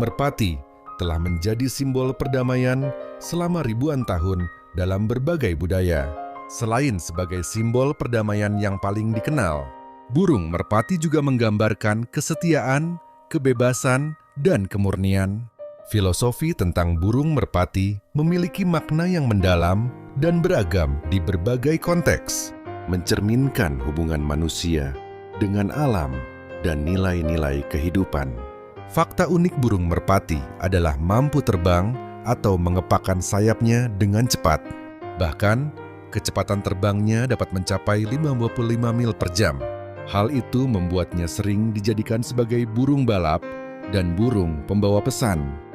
Merpati telah menjadi simbol perdamaian selama ribuan tahun dalam berbagai budaya. Selain sebagai simbol perdamaian yang paling dikenal, burung merpati juga menggambarkan kesetiaan, kebebasan, dan kemurnian. Filosofi tentang burung merpati memiliki makna yang mendalam dan beragam di berbagai konteks, mencerminkan hubungan manusia dengan alam dan nilai-nilai kehidupan. Fakta unik burung merpati adalah mampu terbang atau mengepakkan sayapnya dengan cepat. Bahkan, kecepatan terbangnya dapat mencapai 55 mil per jam. Hal itu membuatnya sering dijadikan sebagai burung balap dan burung pembawa pesan.